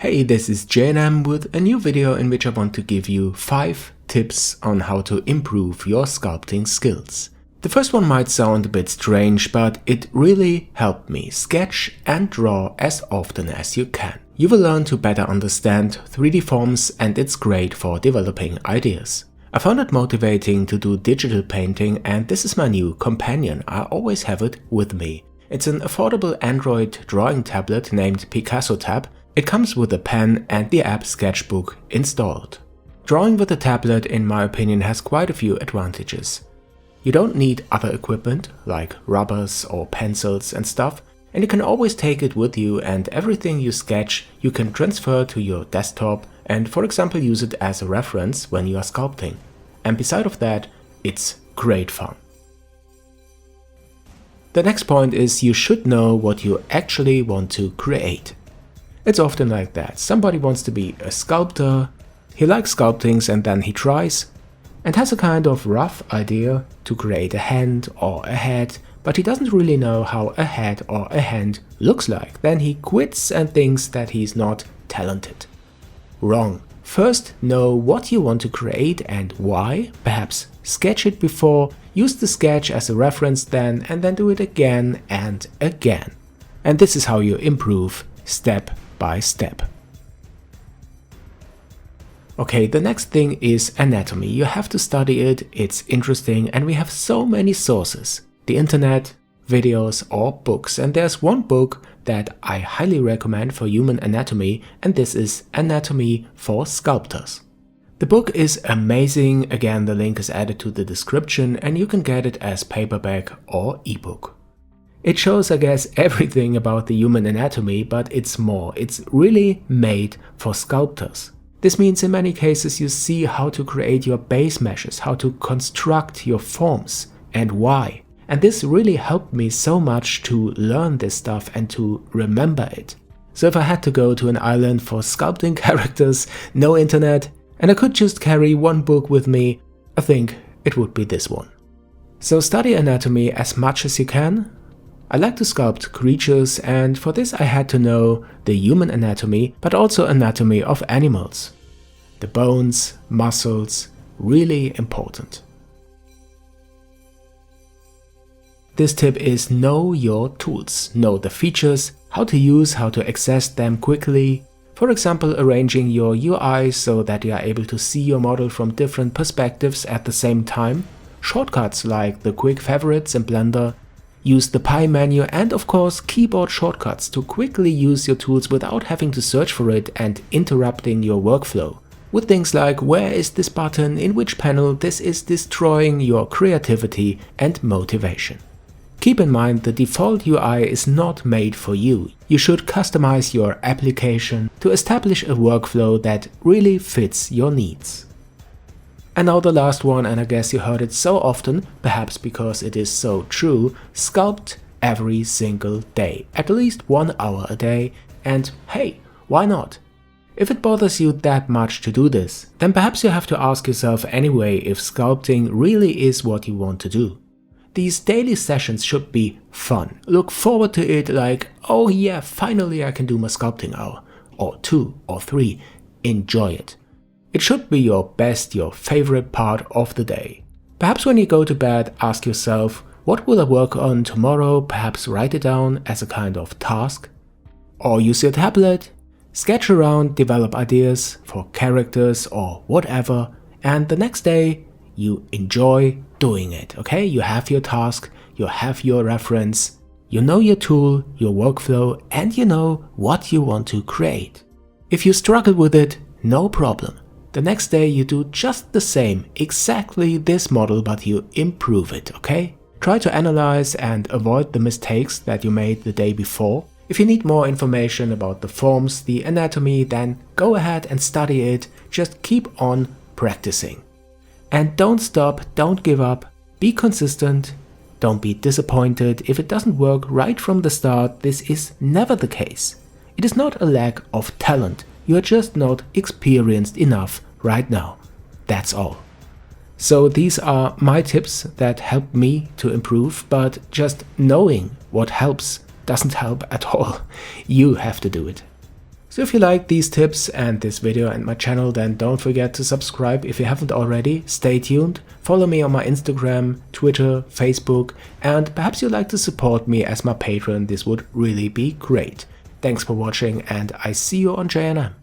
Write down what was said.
Hey, this is Jayanam with a new video in which I want to give you 5 tips on how to improve your sculpting skills. The first one might sound a bit strange, but it really helped me sketch and draw as often as you can. You will learn to better understand 3D forms, and it's great for developing ideas. I found it motivating to do digital painting, and this is my new companion. I always have it with me. It's an affordable Android drawing tablet named PicassoTab. It comes with a pen and the app Sketchbook installed. Drawing with a tablet, in my opinion, has quite a few advantages. You don't need other equipment like rubbers or pencils and stuff, and you can always take it with you, and everything you sketch you can transfer to your desktop and, for example, use it as a reference when you are sculpting. And beside of that, it's great fun. The next point is you should know what you actually want to create. It's often like that. Somebody wants to be a sculptor, he likes sculpting, and then he tries and has a kind of rough idea to create a hand or a head, but he doesn't really know how a head or a hand looks like. Then he quits and thinks that he's not talented. Wrong. First, know what you want to create and why. Perhaps sketch it before, use the sketch as a reference then, and then do it again and again. And this is how you improve step by step. Okay, the next thing is anatomy. You have to study it, it's interesting, and we have so many sources. The internet, videos or books, and there's one book that I highly recommend for human anatomy, and this is Anatomy for Sculptors. The book is amazing. Again, the link is added to the description, and you can get it as paperback or ebook. It shows, I guess, everything about the human anatomy, but it's more. It's really made for sculptors. This means in many cases you see how to create your base meshes, how to construct your forms and why. And this really helped me so much to learn this stuff and to remember it. So if I had to go to an island for sculpting characters, no internet, and I could just carry one book with me, I think it would be this one. So study anatomy as much as you can. I like to sculpt creatures, and for this I had to know the human anatomy, but also anatomy of animals. The bones, muscles, really important. This tip is know your tools, know the features, how to use, how to access them quickly. For example, arranging your UI so that you are able to see your model from different perspectives at the same time. Shortcuts like the quick favorites in Blender. Use the pie menu, and of course keyboard shortcuts to quickly use your tools without having to search for it and interrupting your workflow. With things like where is this button, in which panel, this is destroying your creativity and motivation. Keep in mind the default UI is not made for you. You should customize your application to establish a workflow that really fits your needs. And now the last one, and I guess you heard it so often, perhaps because it is so true: sculpt every single day, at least 1 hour a day, and hey, why not? If it bothers you that much to do this, then perhaps you have to ask yourself anyway if sculpting really is what you want to do. These daily sessions should be fun. Look forward to it like, oh yeah, finally I can do my sculpting hour, or 2 or 3, enjoy it. It should be your best, your favorite part of the day. Perhaps when you go to bed, ask yourself, what will I work on tomorrow? Perhaps write it down as a kind of task. Or use your tablet, sketch around, develop ideas for characters or whatever, and the next day you enjoy doing it, okay? You have your task, you have your reference, you know your tool, your workflow, and you know what you want to create. If you struggle with it, no problem. The next day you do just the same, exactly this model, but you improve it, okay? Try to analyze and avoid the mistakes that you made the day before. If you need more information about the forms, the anatomy, then go ahead and study it. Just keep on practicing. And don't stop, don't give up, be consistent, don't be disappointed if it doesn't work right from the start. This is never the case. It is not a lack of talent. You are just not experienced enough right now. That's all. So these are my tips that help me to improve, but just knowing what helps doesn't help at all. You have to do it. So if you like these tips and this video and my channel, then don't forget to subscribe if you haven't already. Stay tuned, follow me on my Instagram, Twitter, Facebook, and perhaps you'd like to support me as my patron. This would really be great. Thanks for watching and I see you on Jayanam.